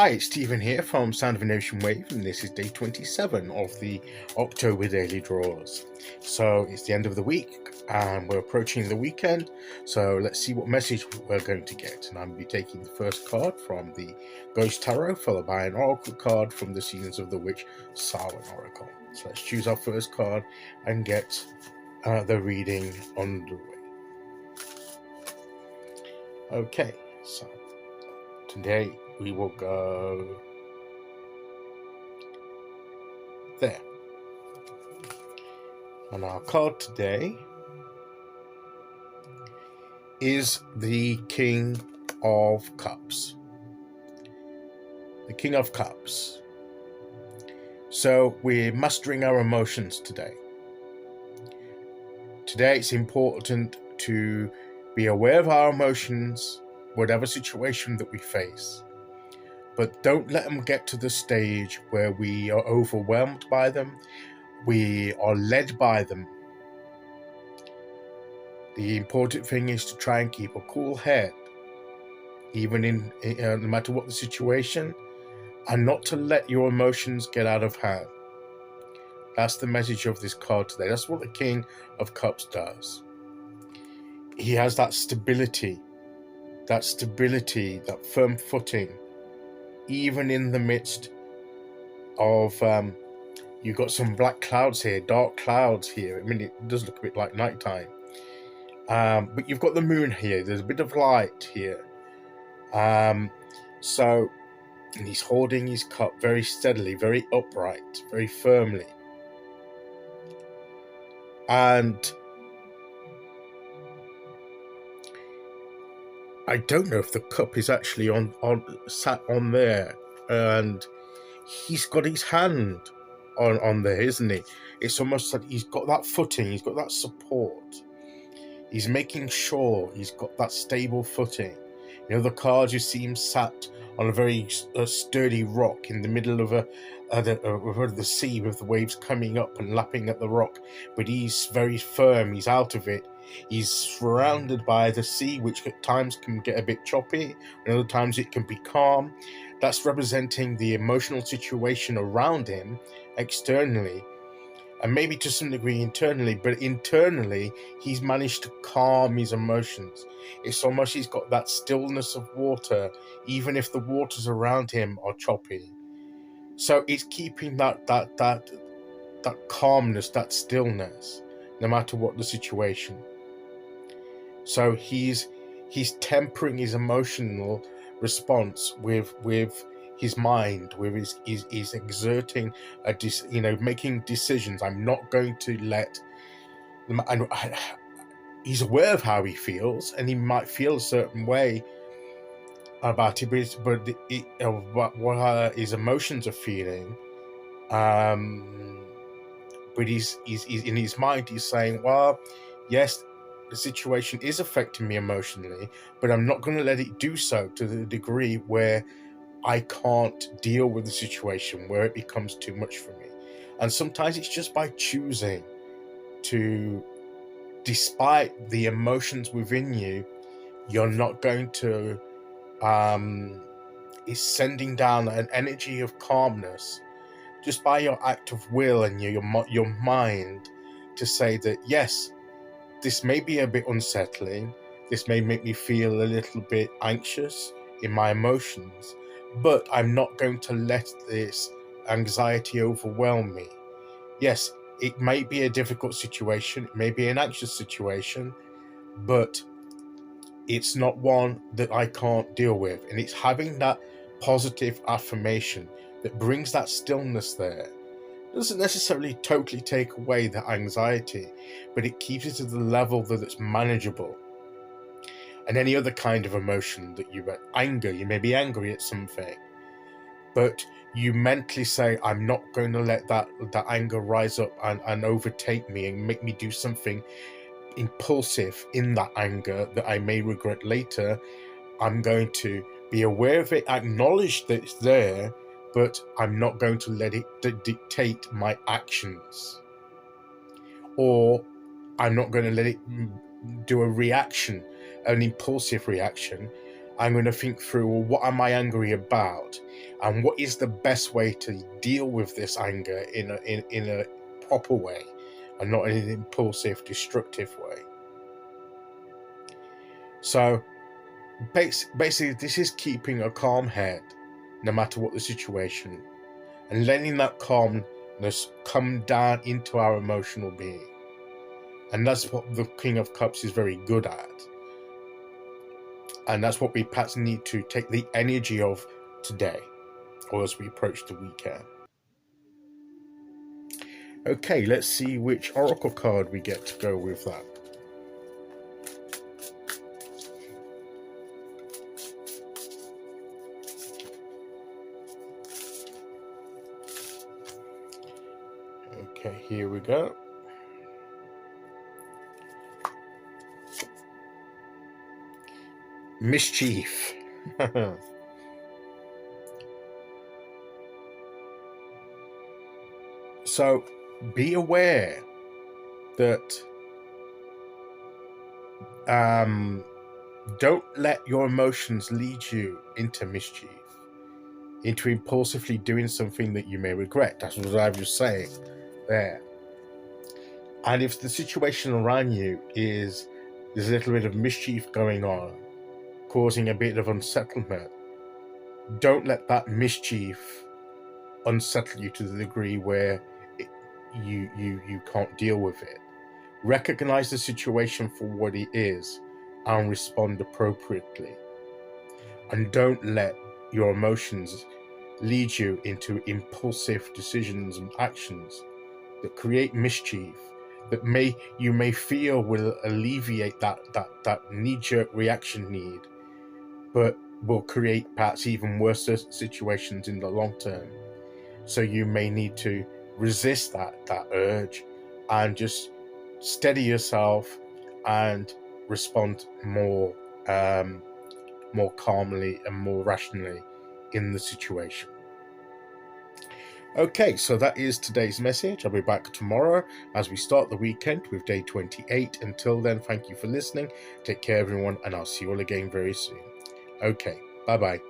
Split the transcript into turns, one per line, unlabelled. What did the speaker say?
Hi, it's Stephen here from Sound of an Ocean Wave, and this is day 27 of the October Daily Draws. So it's the end of the week, and we're approaching the weekend, so let's see what message we're going to get. And I'm going to be taking the first card from the Ghost Tarot, followed by an Oracle card from the Seasons of the Witch Samhain Oracle. So let's choose our first card and get the reading underway. Okay, so today we will go there. And our card today is the King of Cups. The King of Cups. So we're mastering our emotions today. Today it's important to be aware of our emotions, whatever situation that we face. But don't let them get to the stage where we are overwhelmed by them. We are led by them. The important thing is to try and keep a cool head, even in no matter what the situation, and not to let your emotions get out of hand. That's the message of this card today. That's what the King of Cups does. He has that stability, that firm footing, even in the midst of you've got some black clouds here, dark clouds here. I mean, it does look a bit like nighttime. But you've got the moon here. There's a bit of light here. And he's holding his cup very steadily, very upright, very firmly. And I don't know if the cup is actually sat on there, and he's got his hand on there, isn't he? It's almost like he's got that footing, he's got that support. He's making sure he's got that stable footing. You know, the cards, you see him sat on a very sturdy rock in the middle of the sea, with the waves coming up and lapping at the rock. But he's very firm. He's out of it. He's surrounded by the sea, which at times can get a bit choppy, and other times it can be calm. That's representing the emotional situation around him externally, and maybe to some degree internally, but internally he's managed to calm his emotions. It's almost he's got that stillness of water, even if the waters around him are choppy. So it's keeping that calmness, that stillness, no matter what the situation. So he's tempering his emotional response with his mind, with his exerting making decisions. I'm not going to let he's aware of how he feels, and he might feel a certain way about it, but what his emotions are feeling, but he's in his mind, he's saying, well, yes, the situation is affecting me emotionally, but I'm not going to let it do so to the degree where I can't deal with the situation, where it becomes too much for me. And sometimes it's just by choosing to, despite the emotions within you, you're not going to, is sending down an energy of calmness just by your act of will and your mind, to say that, yes, this may be a bit unsettling, this may make me feel a little bit anxious in my emotions, but I'm not going to let this anxiety overwhelm me. Yes, it may be a difficult situation, it may be an anxious situation, but it's not one that I can't deal with. And it's having that positive affirmation that brings that stillness there. It doesn't necessarily totally take away the anxiety, but it keeps it to the level that it's manageable. And any other kind of emotion that anger, you may be angry at something, but you mentally say, I'm not going to let that anger rise up and overtake me and make me do something impulsive in that anger that I may regret later. I'm going to be aware of it, acknowledge that it's there, but I'm not going to let it dictate my actions. Or I'm not going to let it do a reaction, an impulsive reaction. I'm going to think through, well, what am I angry about, and what is the best way to deal with this anger in a proper way, and not in an impulsive, destructive way. So basically, this is keeping a calm head, no matter what the situation, and letting that calmness come down into our emotional being. And that's what the King of Cups is very good at. And that's what we perhaps need to take the energy of today, or as we approach the weekend. Okay, let's see which oracle card we get to go with that. Okay, here we go. Mischief. So be aware that don't let your emotions lead you into mischief, into impulsively doing something that you may regret. That's what I was saying there. And if the situation around you is there's a little bit of mischief going on, causing a bit of unsettlement, don't let that mischief unsettle you to the degree where you can't deal with it. Recognize the situation for what it is and respond appropriately. And don't let your emotions lead you into impulsive decisions and actions that create mischief, that you may feel will alleviate that knee-jerk reaction need, but will create perhaps even worse situations in the long term. So you may need to resist that urge and just steady yourself and respond more calmly and more rationally in the situation. Okay, so that is today's message. I'll be back tomorrow as we start the weekend with day 28. Until then, thank you for listening. Take care, everyone, and I'll see you all again very soon. Okay, bye-bye.